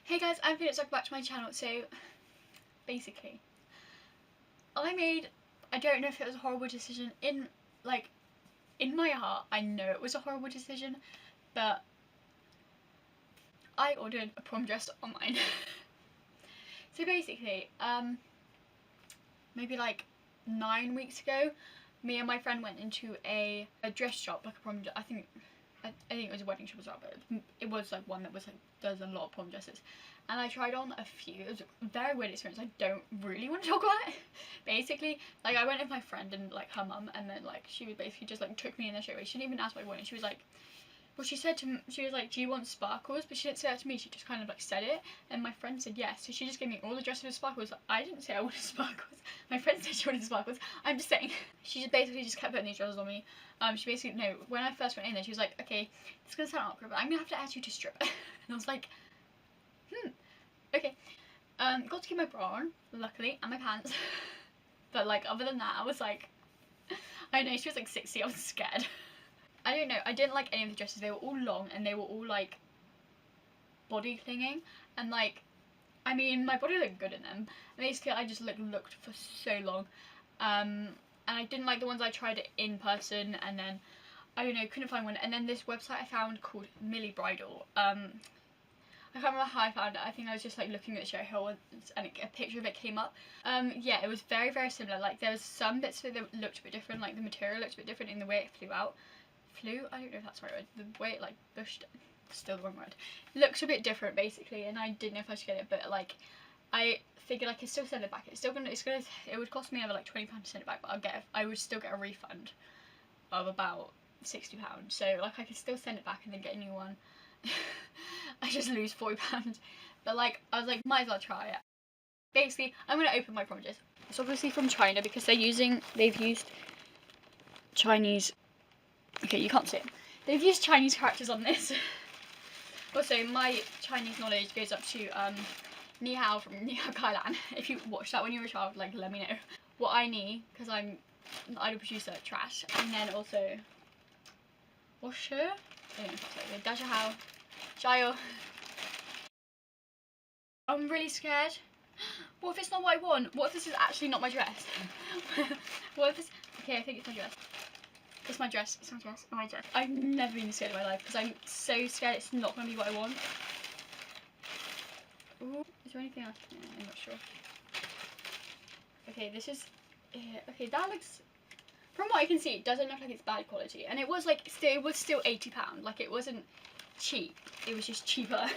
Hey guys, I'm Felix, welcome back to my channel. So, basically, I don't know if it was a horrible decision. In my heart, I know it was a horrible decision, but I ordered a prom dress online. So basically, maybe like 9 weeks ago, me and my friend went into a dress shop, like a prom, I think it was a wedding shop as well, but it was like one that was like, there's a lot of prom dresses. And I tried on a few. It was a very weird experience. I don't really want to talk about it. Basically, like I went with my friend and like her mum, and then like she was basically just like took me in the showroom. She didn't even ask what I wanted. She was like, well, she said to me, she was like, do you want sparkles? But she didn't say that to me. She just kind of like said it, and my friend said yes. So she just gave me all the dresses with sparkles. I didn't say I wanted sparkles. My friend said she wanted sparkles. I'm just saying. She just basically just kept putting these dresses on me. She basically, no, when I first went in there, she was like, okay, it's gonna sound awkward, but I'm gonna have to ask you to strip. And I was like, okay. Got to keep my bra on, luckily, and my pants. But like, other than that, I was like, I know, she was like 60, I was scared. I don't know, I didn't like any of the dresses. They were all long and they were all like body clinging, and like, I mean, my body looked good in them. Basically, I just looked for so long. And I didn't like the ones I tried in person, and then I don't know, couldn't find one. And then this website I found called MillyBridal. I can't remember how I found it. I think I was just like looking at the show hill and a picture of it came up. Yeah, it was very, very similar. Like there was some bits that looked a bit different, like the material looked a bit different in the way it flew out. I don't know if that's the right word. The way it like bushed, still the wrong word. Looks a bit different basically, and I didn't know if I should get it, but like I figured I could still send it back. It would cost me another like £20 to send it back, but I would still get a refund of about £60. So like I could still send it back and then get a new one. I just lose £40. But like I was like, might as well try it. Basically, I'm gonna open my prom dress. It's obviously from China because they've used Chinese. Okay, you can't see it. They've used Chinese characters on this. Also, my Chinese knowledge goes up to Ni Hao from Ni Hao Kailan. If you watched that when you were a child, like let me know. What I need, because I'm an idol producer, trash. And then also, what's she? I don't know if that's right. Dajahao. Jayo. I'm really scared. What if it's not what I want? What if this is actually not my dress? What if it's... Okay, I think it's my dress. It's my dress. It's my dress. Oh, my dress. I've never been scared in my life because I'm so scared it's not going to be what I want. Ooh, is there anything else? Yeah, I'm not sure. Okay, this is... okay, that looks... From what I can see, it doesn't look like it's bad quality. And it was like... it was still £80. Like, it wasn't cheap. It was just cheaper.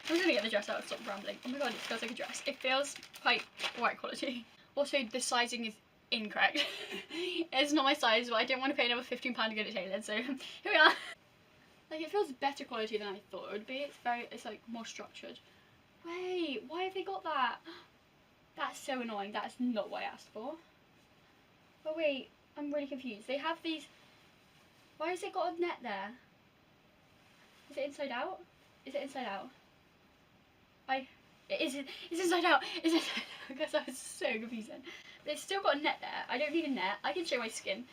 I'm gonna get the dress out and stop rambling. Oh my god, it feels like a dress. It feels quite white quality. Also, the sizing is incorrect. It's not my size, but I didn't want to pay another £15 to get it tailored, so here we are. Like, it feels better quality than I thought it would be. It's like more structured. Wait, why have they got that? That's so annoying. That is not what I asked for. But wait, I'm really confused. They have these... Why has it got a net there? Is it inside out? Is it inside out? It's inside out. It's inside out. I guess that was so confusing. But it's still got a net there. I don't need a net. I can show my skin.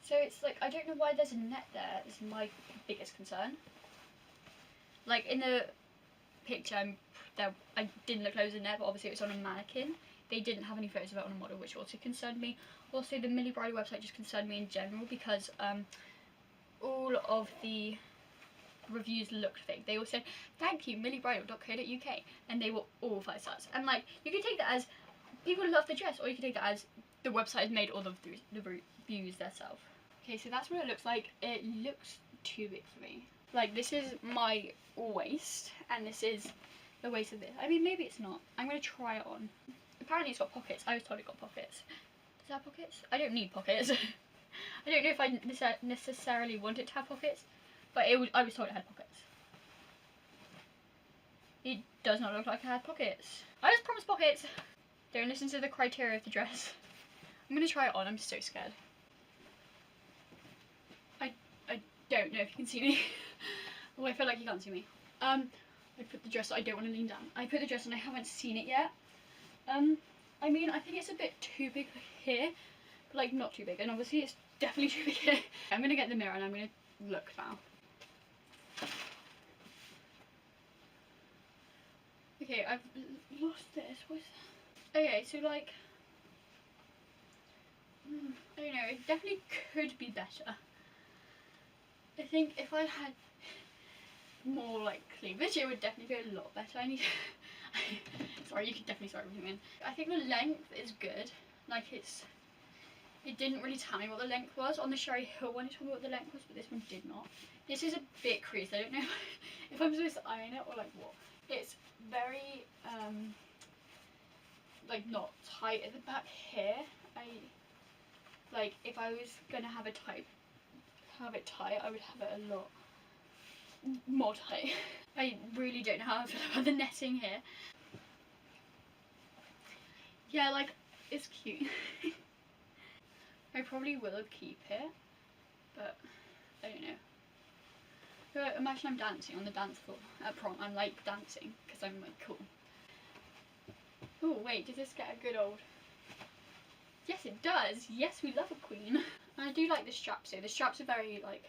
So it's like, I don't know why there's a net there. This is my biggest concern. Like in the picture, I didn't look like there was a net, but obviously it was on a mannequin. They didn't have any photos of it on a model, which also concerned me. Also, the MillyBridal website just concerned me in general because all of the reviews looked fake. They all said, thank you, millybridal.co.uk, and they were all 5 stars. And like, you can take that as people love the dress, or you can take that as the website has made all of the reviews themselves. Okay, so that's what it looks like. It looks too big for me. Like, this is my waist, and this is the waist of this. I mean, maybe it's not. I'm gonna try it on. Apparently it's got pockets. I was told it got pockets. Does it have pockets? I don't need pockets. I don't know if I necessarily want it to have pockets, but I was told it had pockets. It does not look like it had pockets. I was promised pockets. Don't listen to the criteria of the dress. I'm gonna try it on. I'm so scared. I don't know if you can see me. Oh, I feel like you can't see me. I put the dress. I don't want to lean down. I put the dress on. I haven't seen it yet. I mean, I think it's a bit too big here, but like not too big. And obviously, it's definitely too big here. I'm gonna get the mirror and I'm gonna look now. Okay, I've lost this. What's that? Okay, so like, I don't know, it definitely could be better. I think if I had more like cleavage, it would definitely be a lot better. I need sorry, you can definitely start everything in. I think the length is good. Like it didn't really tell me what the length was. On the Sherry Hill one it told me what the length was, but this one did not. This is a bit creased. I don't know if I'm supposed to iron it or like what. It's very like not tight at the back here. Like if I was gonna have it tight, I would have it a lot more tight. I really don't know how I feel about the netting here. Yeah, like it's cute. I probably will keep it, but I don't know. But imagine I'm dancing on the dance floor at prom. I'm like dancing because I'm like cool. Oh wait, does this get a good old? Yes, it does. Yes, we love a queen. And I do like the straps though. The straps are very like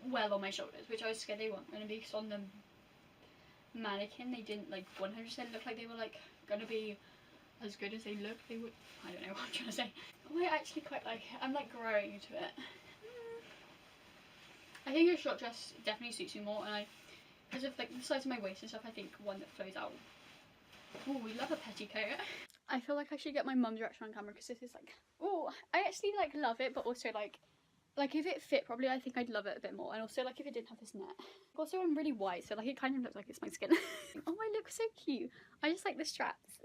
well on my shoulders, which I was scared they weren't going to be, because on the mannequin they didn't like 100% look like they were like going to be as good as they look. They would. I don't know what I'm trying to say. Oh, I actually quite like it. I'm like growing into it. I think a short dress definitely suits me more, and because of like the size of my waist and stuff, I think one that flows out. Oh, we love a petticoat. I feel like I should get my mum's reaction on camera, because this is like, oh, I actually like love it, but also like if it fit properly, I think I'd love it a bit more. And also like if it didn't have this net. Also I'm really white, so like it kind of looks like it's my skin. Oh, I look so cute. I just like the straps.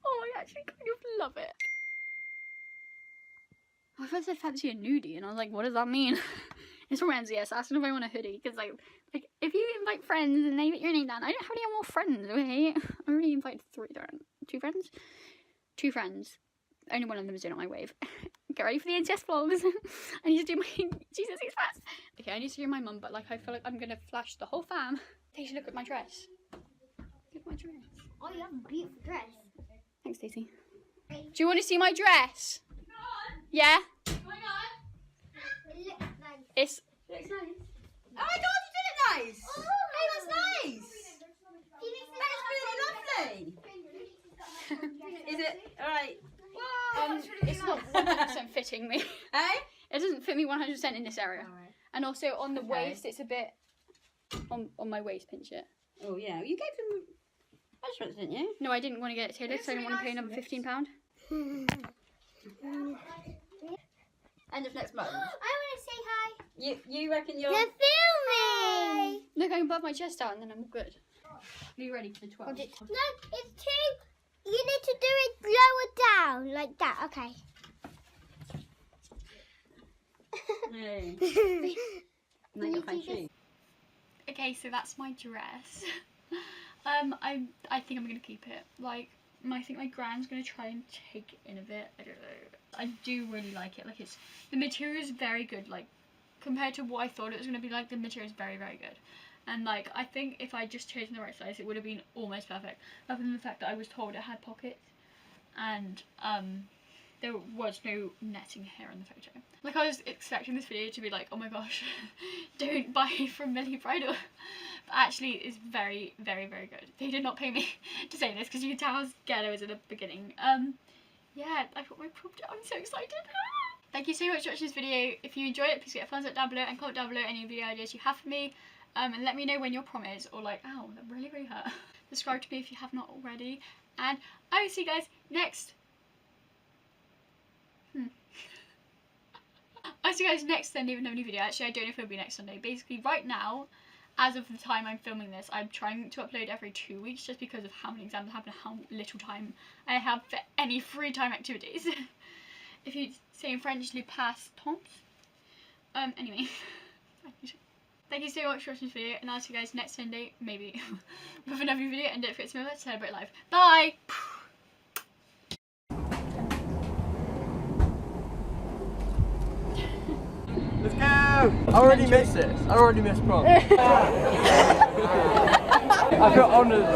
Oh, I actually kind of love it. I first said fancy a nudie, and I was like, what does that mean? It's from NCS, asking if I want a hoodie, because like if you invite friends and they put your name down, I don't have any more friends, okay? I already invited two friends. Only one of them is doing it on my wave. Get ready for the NCS vlogs. I need to do my Jesus is fast. Okay, I need to do my mum, but like I feel like I'm gonna flash the whole fam. They should look at my dress. Look at my dress. Oh, you have a beautiful dress. Thanks, Stacey. Do you want to see my dress? Yeah? Oh my god. It looks nice. It looks nice. Oh my god, you did it nice! Oh, hey, that's nice! That is really lovely! Is it? Alright. it's not 100% fitting me. Hey? It doesn't fit me 100% in this area. Alright. And also on the waist, it's a bit on my waist, pinch it. Oh yeah, you gave them measurements, didn't you? No, I didn't want to get it tailored, so I didn't want to pay another £15. End of next month. I want to say hi. You reckon you're... You're filming. Look, I can buff my chest out and then I'm all good. Are you ready for the 12? No, it's too... You need to do it lower down, like that. Okay. Hey. And then your feng shui. Okay, so that's my dress. I think I'm gonna keep it. Like, I think my grand's gonna try and take it in a bit. I don't know. I do really like it. Like, the material is very good. Like, compared to what I thought it was gonna be like, the material is very, very good. And like, I think if I just chosen the right size, it would have been almost perfect. Other than the fact that I was told it had pockets, and there was no netting here in the photo. Like, I was expecting this video to be like, oh my gosh, don't buy from MillyBridal. But actually, it's very, very, very good. They did not pay me to say this, because you can tell how scared I was at the beginning. Yeah, I got my prom down. I'm so excited. Thank you so much for watching this video. If you enjoyed it, please get a thumbs up down below and comment down below any video ideas you have for me. And let me know when your prom is, or like, ow, that really, really hurt. Subscribe to me if you have not already. And I will see you guys next... I'll see you guys next Sunday with no new video. Actually, I don't know if it'll be next Sunday. Basically, right now, as of the time I'm filming this, I'm trying to upload every 2 weeks just because of how many exams I have and how little time I have for any free time activities. If you say in French, le passe temps. Anyway, thank you so much for watching this video, and I'll see you guys next Sunday, maybe, with another video, and don't forget to remember to celebrate life. Bye! Let's go! I already missed this. I already missed prom. I feel honoured.